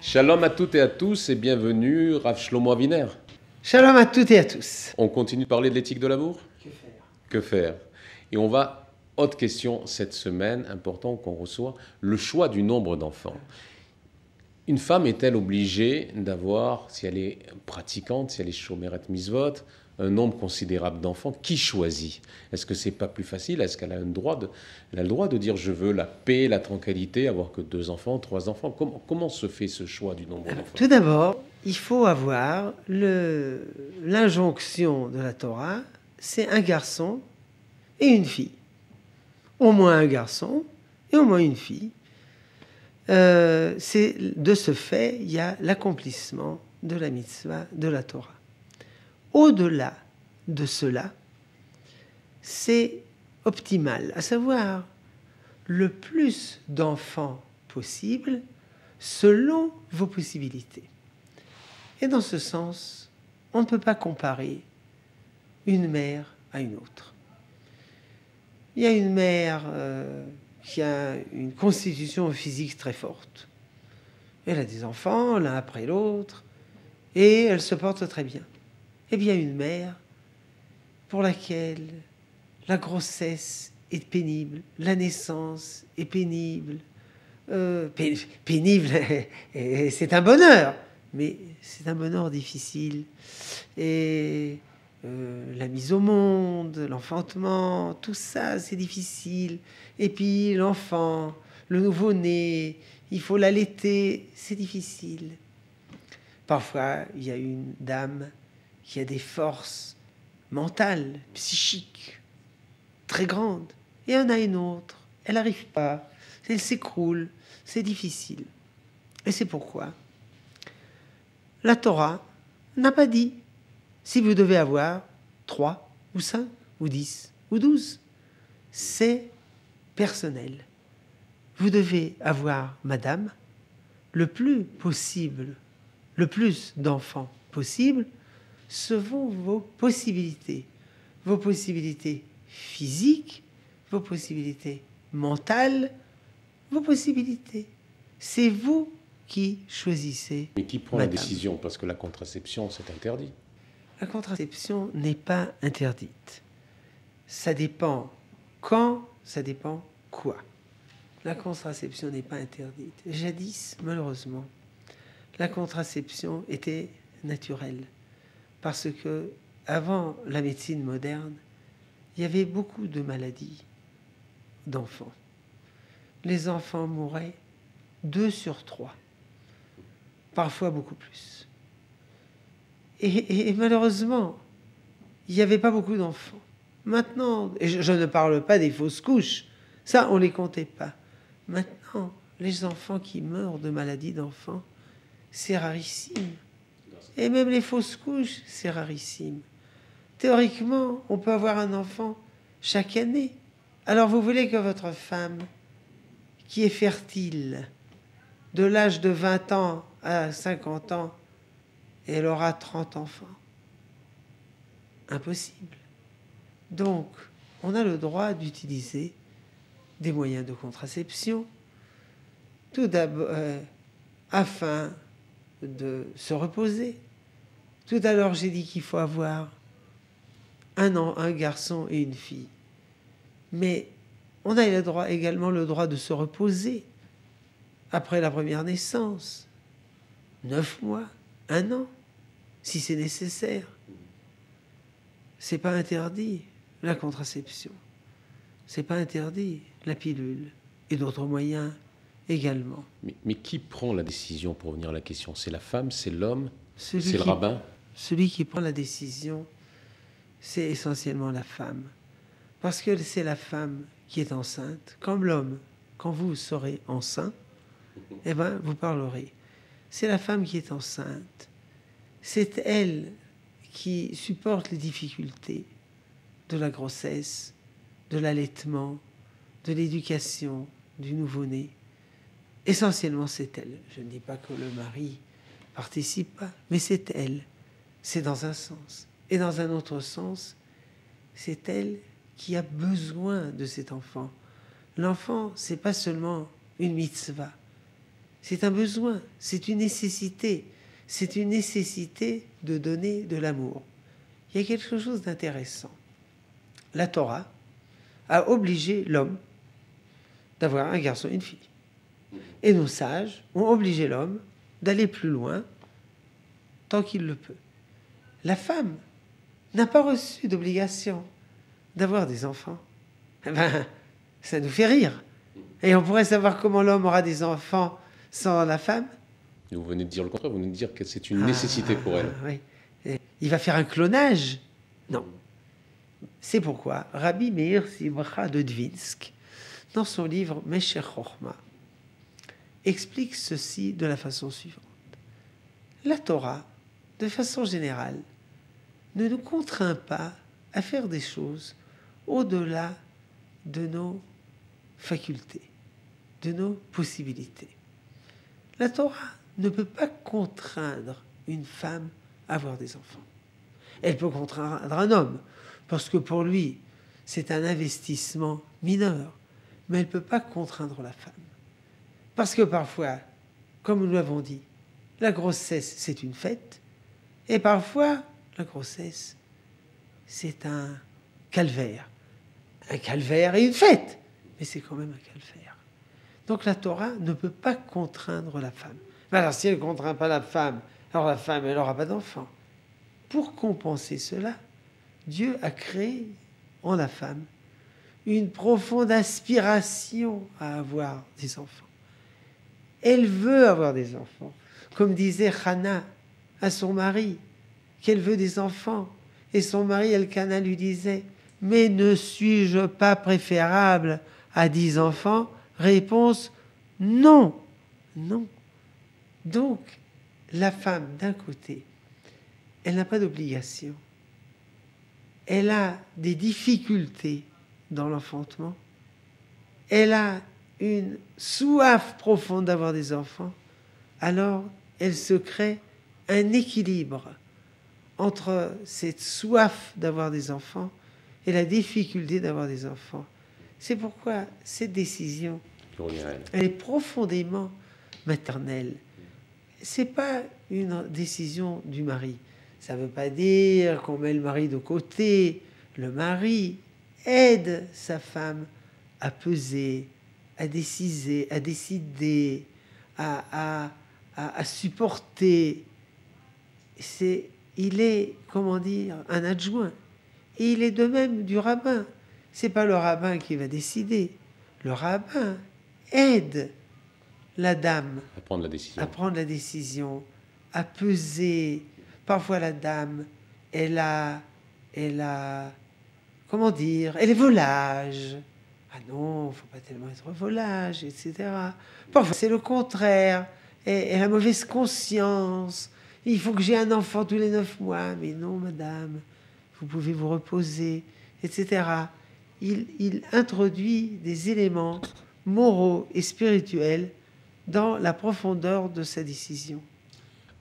Shalom à toutes et à tous et bienvenue, Rav Shlomo Aviner. Shalom à toutes et à tous. On continue de parler de l'éthique de l'amour? Que faire? Que faire? Et on va, autre question cette semaine, important qu'on reçoit, le choix du nombre d'enfants. Une femme est-elle obligée d'avoir, si elle est pratiquante, si elle est shomeret mitzvot, un nombre considérable d'enfants? Qui choisit? Est-ce que c'est pas plus facile? Est-ce qu'elle a elle a le droit de dire je veux la paix, la tranquillité, avoir que 2 enfants, 3 enfants? Comment se fait ce choix du nombre d'enfants? Tout d'abord, il faut avoir l'injonction de la Torah, c'est un garçon et une fille. Au moins un garçon et au moins une fille. De ce fait, il y a l'accomplissement de la mitzvah de la Torah. Au-delà de cela, c'est optimal, à savoir le plus d'enfants possible selon vos possibilités. Et dans ce sens, on ne peut pas comparer une mère à une autre. Il y a une mère qui a une constitution physique très forte. Elle a des enfants, l'un après l'autre, et elle se porte très bien. Et bien, une mère pour laquelle la grossesse est pénible, la naissance est pénible. Pénible, et c'est un bonheur, mais c'est un bonheur difficile. Et la mise au monde, l'enfantement, tout ça, c'est difficile. Et puis l'enfant, le nouveau-né, il faut l'allaiter, c'est difficile. Parfois, il y a une dame qui a des forces mentales, psychiques, très grandes. Et il y en a une autre, elle n'arrive pas, elle s'écroule, c'est difficile. Et c'est pourquoi la Torah n'a pas dit si vous devez avoir 3 ou 5 ou 10 ou 12. C'est personnel. Vous devez avoir, madame, le plus possible, le plus d'enfants possible, selon vos possibilités physiques, vos possibilités mentales, vos possibilités. C'est vous qui choisissez. Mais qui prend madame. La décision? Parce que la contraception, c'est interdit. La contraception n'est pas interdite. Ça dépend quand, ça dépend quoi. La contraception n'est pas interdite. Jadis, malheureusement, la contraception était naturelle. Parce que, avant la médecine moderne, il y avait beaucoup de maladies d'enfants. Les enfants mouraient 2 sur 3, parfois beaucoup plus. Et malheureusement, il n'y avait pas beaucoup d'enfants. Maintenant, et je ne parle pas des fausses couches, ça on ne les comptait pas. Maintenant, les enfants qui meurent de maladies d'enfants, c'est rarissime. Et même les fausses couches, c'est rarissime. Théoriquement, on peut avoir un enfant chaque année. Alors vous voulez que votre femme, qui est fertile, de l'âge de 20 ans à 50 ans, elle aura 30 enfants. Impossible. Donc, on a le droit d'utiliser des moyens de contraception, tout d'abord afin de se reposer. Tout à l'heure, j'ai dit qu'il faut avoir un garçon et une fille. Mais on a également le droit de se reposer après la première naissance, 9 mois, 1 an, si c'est nécessaire. C'est pas interdit, la contraception. C'est pas interdit, la pilule. Et d'autres moyens également. Mais qui prend la décision pour revenir à la question? C'est la femme, c'est l'homme, c'est le qui, rabbin? Celui qui prend la décision, c'est essentiellement la femme. Parce que c'est la femme qui est enceinte, comme l'homme. Quand vous serez enceint, eh ben, vous parlerez. C'est la femme qui est enceinte. C'est elle qui supporte les difficultés de la grossesse, de l'allaitement, de l'éducation du nouveau-né. Essentiellement, c'est elle. Je ne dis pas que le mari participe pas, mais c'est elle. C'est dans un sens. Et dans un autre sens, c'est elle qui a besoin de cet enfant. L'enfant, c'est pas seulement une mitzvah. c'est un besoin, c'est une nécessité. C'est une nécessité de donner de l'amour. Il y a quelque chose d'intéressant. La Torah a obligé l'homme d'avoir un garçon et une fille. Et nos sages ont obligé l'homme d'aller plus loin tant qu'il le peut. La femme n'a pas reçu d'obligation d'avoir des enfants. Eh ben, ça nous fait rire. Et on pourrait savoir comment l'homme aura des enfants sans la femme. Vous venez de dire le contraire, vous venez de dire que c'est une nécessité pour elle. Oui. Il va faire un clonage? Non. C'est pourquoi Rabbi Meir Simcha de Dvinsk, dans son livre Meshech Chochma, explique ceci de la façon suivante. La Torah, de façon générale, ne nous contraint pas à faire des choses au-delà de nos facultés, de nos possibilités. La Torah ne peut pas contraindre une femme à avoir des enfants. Elle peut contraindre un homme, parce que pour lui, c'est un investissement mineur, mais elle ne peut pas contraindre la femme. Parce que parfois, comme nous l'avons dit, la grossesse, c'est une fête, et parfois, la grossesse, c'est un calvaire. Un calvaire et une fête, mais c'est quand même un calvaire. Donc la Torah ne peut pas contraindre la femme. Mais alors si elle ne contraint pas la femme, alors la femme, elle n'aura pas d'enfant. Pour compenser cela, Dieu a créé en la femme une profonde aspiration à avoir des enfants. Elle veut avoir des enfants. Comme disait Hannah à son mari, qu'elle veut des enfants. Et son mari, Elkana, lui disait, « Mais ne suis-je pas préférable à 10 enfants ?» Réponse, non, non. Donc, la femme, d'un côté, elle n'a pas d'obligation. Elle a des difficultés dans l'enfantement. Elle a une soif profonde d'avoir des enfants. Alors, elle se crée un équilibre entre cette soif d'avoir des enfants et la difficulté d'avoir des enfants. C'est pourquoi cette décision, elle est profondément maternelle. C'est pas une décision du mari. Ça ne veut pas dire qu'on met le mari de côté. Le mari aide sa femme à peser, à décider, à supporter. Il est, comment dire, un adjoint. Et il est de même du rabbin. C'est pas le rabbin qui va décider. Le rabbin aide la dame à prendre la décision, à peser. Parfois la dame, elle a, comment dire, elle est volage. Ah non, il ne faut pas tellement être volage, etc. Parfois c'est le contraire. Elle a mauvaise conscience. Il faut que j'ai un enfant tous les 9 mois. Mais non, madame, vous pouvez vous reposer, etc. Il introduit des éléments moraux et spirituels dans la profondeur de sa décision.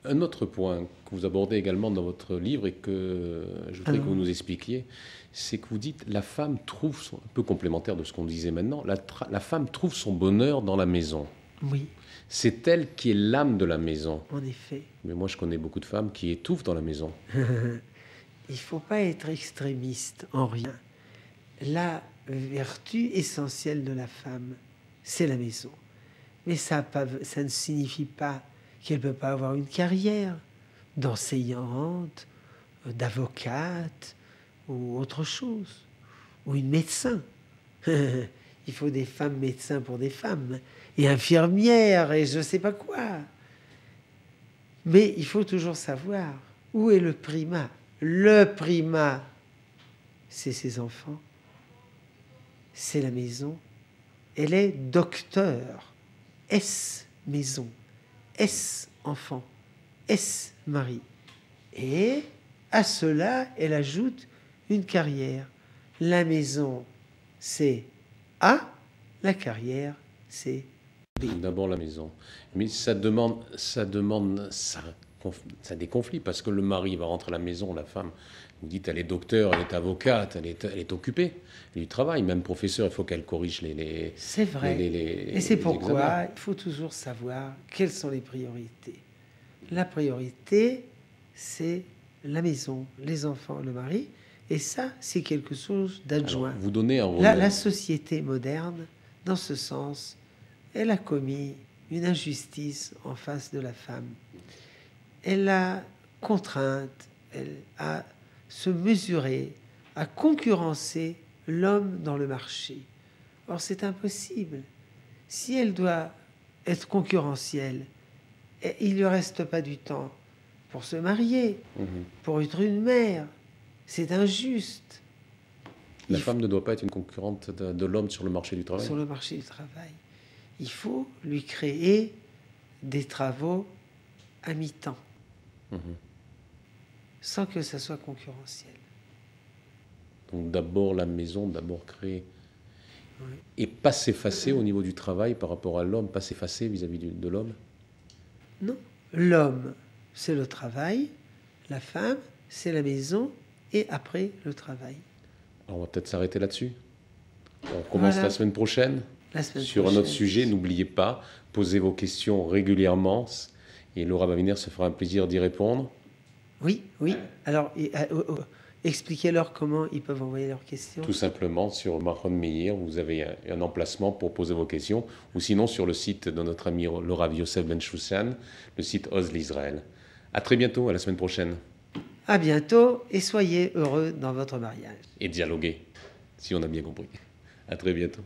Un autre point que vous abordez également dans votre livre et que je voudrais que vous nous expliquiez, c'est que vous dites la femme trouve, un peu complémentaire de ce qu'on disait maintenant, la femme trouve son bonheur dans la maison. Oui. C'est elle qui est l'âme de la maison. En effet. Mais moi, je connais beaucoup de femmes qui étouffent dans la maison. Il ne faut pas être extrémiste en rien. La vertu essentielle de la femme, c'est la maison. Mais ça ne signifie pas qu'elle ne peut pas avoir une carrière d'enseignante, d'avocate ou autre chose, ou une médecin. Il faut des femmes médecins pour des femmes, et infirmières, et je ne sais pas quoi. Mais il faut toujours savoir où est le primat. Le primat, c'est ses enfants, c'est la maison. Elle est docteur. Est-ce maison? Est-ce enfant? Est-ce mari? Et à cela, elle ajoute une carrière. La maison, c'est A, la carrière, c'est B. D'abord la maison. Mais ça demande, ça ça a des conflits parce que le mari va rentrer à la maison, la femme, vous dites, elle est docteur, elle est avocate, elle est occupée, elle est du travail, même professeur, il faut qu'elle corrige les C'est vrai. Et c'est les pourquoi examens. il faut toujours savoir quelles sont les priorités. La priorité, c'est la maison, les enfants, le mari. Et ça, c'est quelque chose d'adjoint. Alors, vous donnez un rôle. La société moderne, dans ce sens, elle a commis une injustice en face de la femme. Elle a contrainte, elle a se mesurer, à concurrencer l'homme dans le marché. Or, c'est impossible. Si elle doit être concurrentielle, il ne lui reste pas du temps pour se marier, pour être une mère. C'est injuste. La femme ne doit pas être une concurrente de l'homme sur le marché du travail. Sur le marché du travail. Il faut lui créer des travaux à mi-temps, sans que ça soit concurrentiel. Donc d'abord la maison, d'abord créer. Oui. Et pas s'effacer au niveau du travail par rapport à l'homme, pas s'effacer vis-à-vis de l'homme. Non. L'homme, c'est le travail. La femme, c'est la maison. Et après, le travail. Alors on va peut-être s'arrêter là-dessus. On commence la semaine prochaine. Sur un autre sujet. N'oubliez pas, posez vos questions régulièrement. Et Laura va venir, se fera un plaisir d'y répondre. Oui, oui. Alors, expliquez-leur comment ils peuvent envoyer leurs questions. Tout simplement, sur Mahon Meir, vous avez un emplacement pour poser vos questions. Ou sinon, sur le site de notre ami le Rav Yosef Ben Shushan, le site Oz l'Israël. À très bientôt, à la semaine prochaine. À bientôt et soyez heureux dans votre mariage. Et dialoguer, si on a bien compris. À très bientôt.